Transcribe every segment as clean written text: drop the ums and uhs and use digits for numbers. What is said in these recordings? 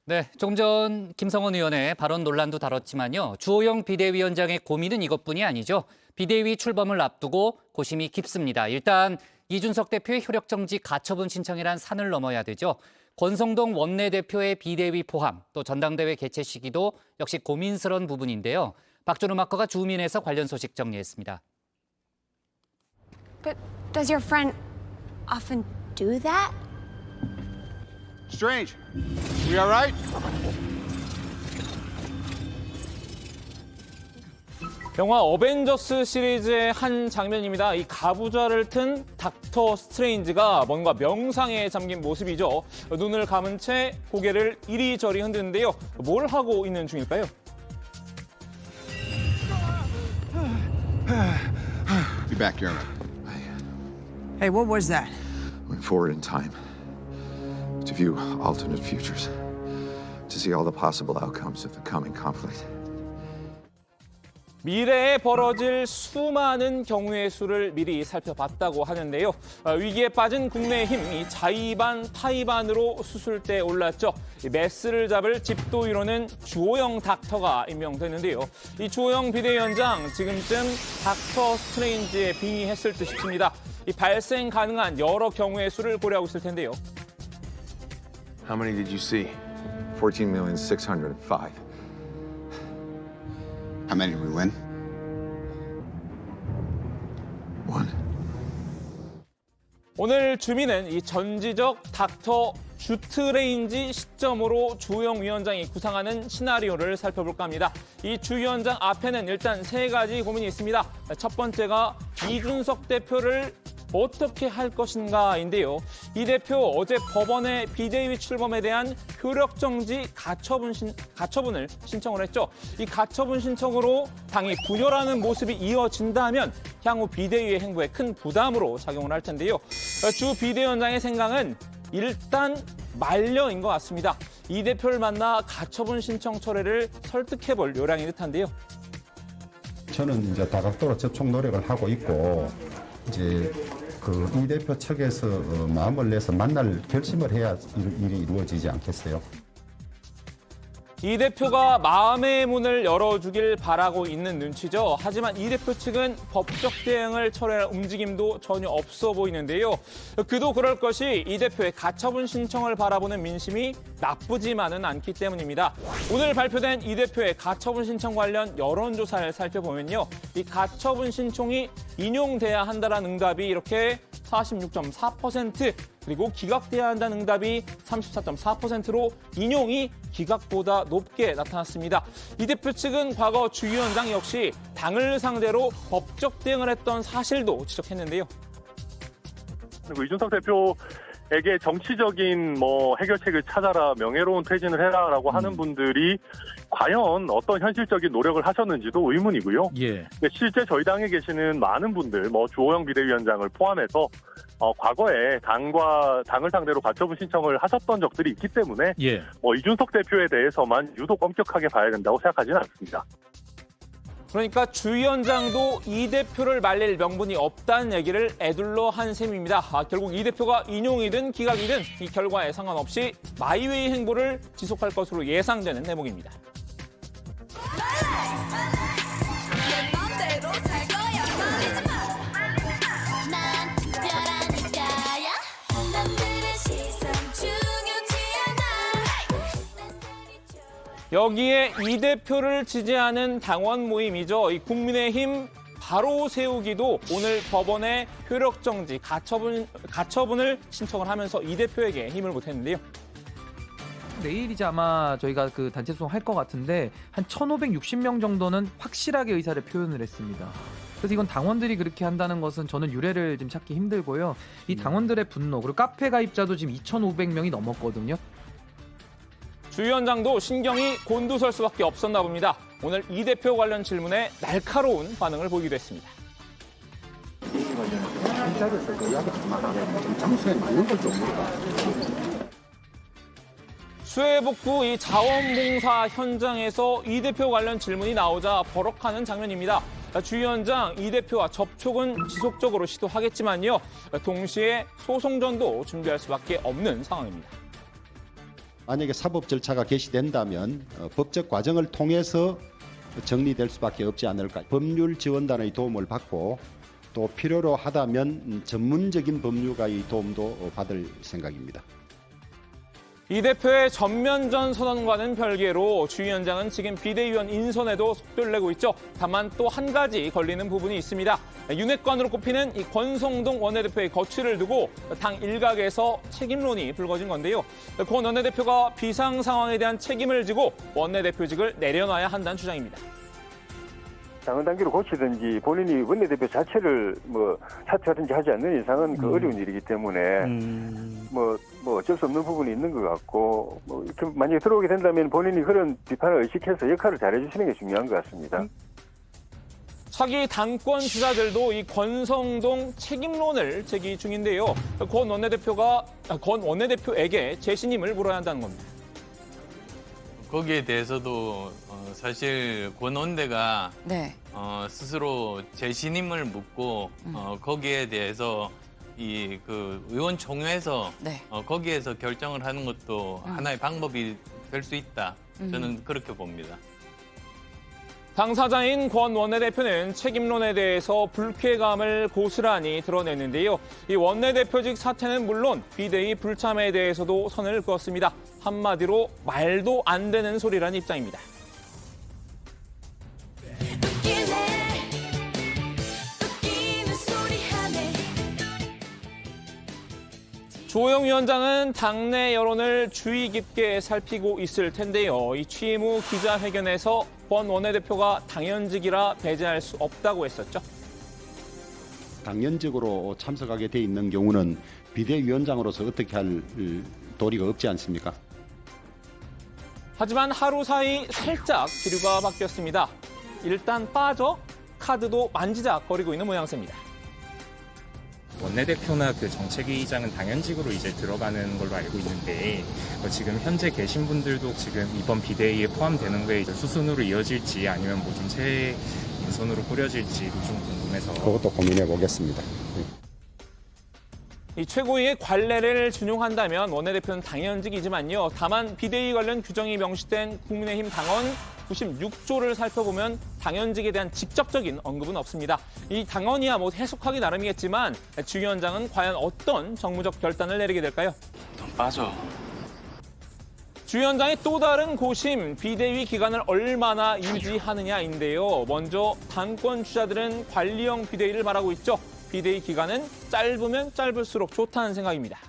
네, 조금 전 김성원 의원의 발언 논란도 다뤘지만요. 주호영 비대위원장의 고민은 이것뿐이 아니죠. 비대위 출범을 앞두고 고심이 깊습니다. 일단 이준석 대표의 효력정지 가처분 신청이란 산을 넘어야 되죠. 권성동 원내대표의 비대위 포함, 또 전당대회 개최 시기도 역시 고민스러운 부분인데요. 박준호 마커가 주민에서 관련 소식 정리했습니다. But does your friend often do that? Strange. We all right? 영화 어벤져스 시리즈의 한 장면입니다. 이 가부좌를 튼 닥터 스트레인지가 뭔가 명상에 잠긴 모습이죠. 눈을 감은 채 고개를 이리저리 흔드는데요. 뭘 하고 있는 중일까요? Be back, Yerma. Hey, what was that? Went forward in time to view alternate futures, to see all the possible outcomes of the coming conflict. 미래에 벌어질 수많은 경우의 수를 미리 살펴봤다고 하는데요. 위기에 빠진 국민의힘 자의반 타의반으로 수술대에 올랐죠. 메스를 잡을 집도위로는 주호영 닥터가 임명됐는데요. 이 주호영 비대위원장 지금쯤 닥터 스트레인지에 빙의했을 듯 싶습니다. 이 발생 가능한 여러 경우의 수를 고려하고 있을 텐데요. How many did you see? 14,605,000. How many did we win? One. 오늘 주민은 이 전지적 닥터 주트레인지 시점으로 주호영 위원장이 구상하는 시나리오를 살펴볼까 합니다. 이 주 위원장 앞에는 일단 세 가지 고민이 있습니다. 첫 번째가 이준석 대표를 어떻게 할 것인가인데요. 이 대표 어제 법원에 비대위 출범에 대한 효력정지 가처분을 신청을 했죠. 이 가처분 신청으로 당이 분열하는 모습이 이어진다면 향후 비대위의 행보에 큰 부담으로 작용을 할 텐데요. 주 비대위원장의 생각은 일단 만려인 것 같습니다. 이 대표를 만나 가처분 신청 철회를 설득해볼 요량인 듯한데요. 저는 이제 다각도로 접촉 노력을 하고 있고 이제 이 대표 측에서 마음을 내서 만날 결심을 해야 일이 이루어지지 않겠어요? 이 대표가 마음의 문을 열어주길 바라고 있는 눈치죠. 하지만 이 대표 측은 법적 대응을 철회할 움직임도 전혀 없어 보이는데요. 그도 그럴 것이 이 대표의 가처분 신청을 바라보는 민심이 나쁘지만은 않기 때문입니다. 오늘 발표된 이 대표의 가처분 신청 관련 여론조사를 살펴보면요. 이 가처분 신청이 인용돼야 한다는 응답이 이렇게 46.4%, 그리고 기각돼야 한다는 응답이 34.4%로 인용이 기각보다 높게 나타났습니다. 이 대표 측은 과거 주 위원장 역시 당을 상대로 법적 대응을 했던 사실도 지적했는데요. 그리고 이준석 대표에게 정치적인 해결책을 찾아라, 명예로운 퇴진을 해라라고 하는 분들이 과연 어떤 현실적인 노력을 하셨는지도 의문이고요. 예. 실제 저희 당에 계시는 많은 분들, 주호영 비대위원장을 포함해서 과거에 당을 상대로 가처분 신청을 하셨던 적들이 있기 때문에 예. 이준석 대표에 대해서만 유독 엄격하게 봐야 된다고 생각하지는 않습니다. 그러니까 주 위원장도 이 대표를 말릴 명분이 없다는 얘기를 애둘러 한 셈입니다. 결국 이 대표가 인용이든 기각이든 이 결과에 상관없이 마이웨이 행보를 지속할 것으로 예상되는 대목입니다. 여기에 이 대표를 지지하는 당원 모임이죠. 이 국민의힘 바로 세우기도 오늘 법원에 효력정지 가처분을 신청을 하면서 이 대표에게 힘을 보탰는데요. 내일 이제 아마 저희가 그 단체 소송할 것 같은데 한 1,560명 정도는 확실하게 의사를 표현을 했습니다. 그래서 이건 당원들이 그렇게 한다는 것은 저는 유례를 좀 찾기 힘들고요. 이 당원들의 분노, 그리고 카페 가입자도 지금 2,500명이 넘었거든요. 주 위원장도 신경이 곤두설 수밖에 없었나 봅니다. 오늘 이 대표 관련 질문에 날카로운 반응을 보이기도 했습니다. 수해복구 이 자원봉사 현장에서 이 대표 관련 질문이 나오자 버럭하는 장면입니다. 주 위원장 이 대표와 접촉은 지속적으로 시도하겠지만요. 동시에 소송전도 준비할 수밖에 없는 상황입니다. 만약에 사법 절차가 개시된다면 법적 과정을 통해서 정리될 수밖에 없지 않을까. 법률 지원단의 도움을 받고 또 필요로 하다면 전문적인 법률가의 도움도 받을 생각입니다. 이 대표의 전면전 선언과는 별개로 주 위원장은 지금 비대위원 인선에도 속도를 내고 있죠. 다만 또 한 가지 걸리는 부분이 있습니다. 윤핵관으로 꼽히는 이 권성동 원내대표의 거취를 두고 당 일각에서 책임론이 불거진 건데요. 권 원내대표가 비상 상황에 대한 책임을 지고 원내대표직을 내려놔야 한다는 주장입니다. 당헌 단계로 고치든지 본인이 원내대표 자체를 사퇴하든지 하지 않는 이상은 그 어려운 일이기 때문에 어쩔 수 없는 부분이 있는 것 같고 이렇게 만약에 들어오게 된다면 본인이 그런 비판을 의식해서 역할을 잘해주시는 게 중요한 것 같습니다. 차기 당권 주자들도 이 권성동 책임론을 제기 중인데요. 권 원내대표에게 재신임을 물어야 한다는 겁니다. 거기에 대해서도 사실 권 원내가 네. 스스로 재신임을 묻고 거기에 대해서 그 의원총회에서 네. 거기에서 결정을 하는 것도 하나의 방법이 될 수 있다. 저는 그렇게 봅니다. 당사자인 권 원내대표는 책임론에 대해서 불쾌감을 고스란히 드러냈는데요. 이 원내대표직 사퇴는 물론 비대위 불참에 대해서도 선을 그었습니다. 한마디로 말도 안 되는 소리라는 입장입니다. 주호영 위원장은 당내 여론을 주의 깊게 살피고 있을 텐데요. 이 취임 후 기자회견에서 권 원내대표가 당연직이라 배제할 수 없다고 했었죠. 당연적으로 참석하게 돼 있는 경우는 비대위원장으로서 어떻게 할 도리가 없지 않습니까? 하지만 하루 사이 살짝 기류가 바뀌었습니다. 일단 빠져 카드도 만지작거리고 있는 모양새입니다. 원내대표나 그 정책위의장은 당연직으로 이제 들어가는 걸로 알고 있는데 지금 현재 계신 분들도 지금 이번 비대위에 포함되는 거에 이제 수순으로 이어질지 아니면 뭐 좀 새 인선으로 꾸려질지도 좀 궁금해서 그것도 고민해 보겠습니다. 이 최고위의 관례를 준용한다면 원내대표는 당연직이지만요. 다만 비대위 관련 규정이 명시된 국민의힘 당헌 96조를 살펴보면 당연직에 대한 직접적인 언급은 없습니다. 이 당헌이야 뭐 해석하기 나름이겠지만 주 위원장은 과연 어떤 정무적 결단을 내리게 될까요? 빠져. 주 위원장의 또 다른 고심, 비대위 기간을 얼마나 유지하느냐인데요. 먼저 당권 주자들은 관리형 비대위를 말하고 있죠. 비대위 기간은 짧으면 짧을수록 좋다는 생각입니다.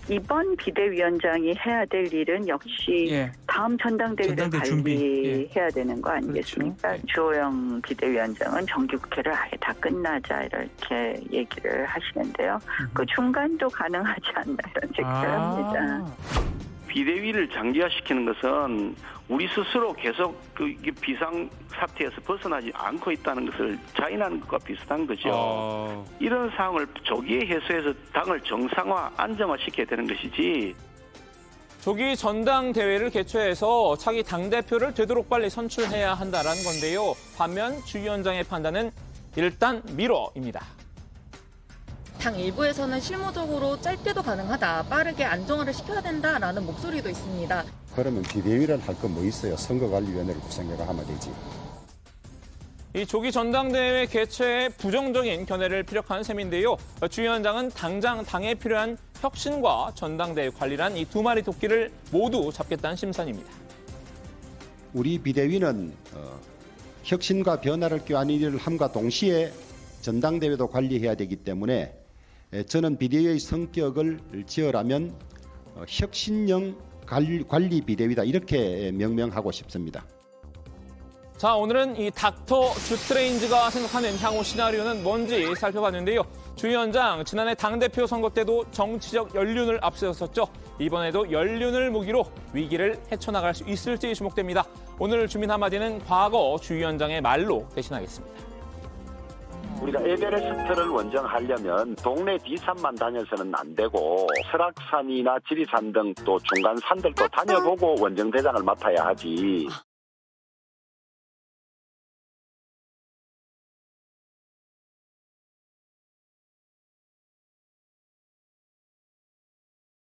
이번 비대위원장이 해야 될 일은 역시 다음 전당대회를 관리해야 되는 거 아니겠습니까? 그렇죠. 주호영 비대위원장은 정기국회를 아예 다 끝나자 이렇게 얘기를 하시는데요. 그 중간도 가능하지 않나 이런 생각을 합니다. 비대위를 장기화시키는 것은 우리 스스로 계속 그 비상 사태에서 벗어나지 않고 있다는 것을 자인하는 것과 비슷한 거죠. 이런 상황을 조기에 해소해서 당을 정상화, 안정화시켜야 되는 것이지. 조기 전당대회를 개최해서 차기 당대표를 되도록 빨리 선출해야 한다는 건데요. 반면 주 위원장의 판단은 일단 미뤄입니다. 당 일부에서는 실무적으로 짧게도 가능하다, 빠르게 안정화를 시켜야 된다라는 목소리도 있습니다. 그러면 비대위를 할 거 뭐 있어요? 선거관리위원회를 구성해가 하면 되지. 이 조기 전당대회 개최에 부정적인 견해를 피력한 셈인데요. 주 위원장은 당장 당에 필요한 혁신과 전당대회 관리란 이 두 마리 토끼를 모두 잡겠다는 심산입니다. 우리 비대위는 혁신과 변화를 꾀하는 일을 함과 동시에 전당대회도 관리해야 되기 때문에 저는 비대위의 성격을 지으라면 혁신형 관리 비대위다 이렇게 명명하고 싶습니다. 자, 오늘은 이 닥터 주트레인즈가 생각하는 향후 시나리오는 뭔지 살펴봤는데요. 주 위원장, 지난해 당대표 선거 때도 정치적 연륜을 앞세웠었죠. 이번에도 연륜을 무기로 위기를 헤쳐나갈 수 있을지 주목됩니다. 오늘 주민 한마디는 과거 주 위원장의 말로 대신하겠습니다. 우리가 에베레스트를 원정하려면 동네 뒤산만 다녀서는 안 되고 설악산이나 지리산 등 또 중간 산들도 다녀보고 원정대장을 맡아야 하지.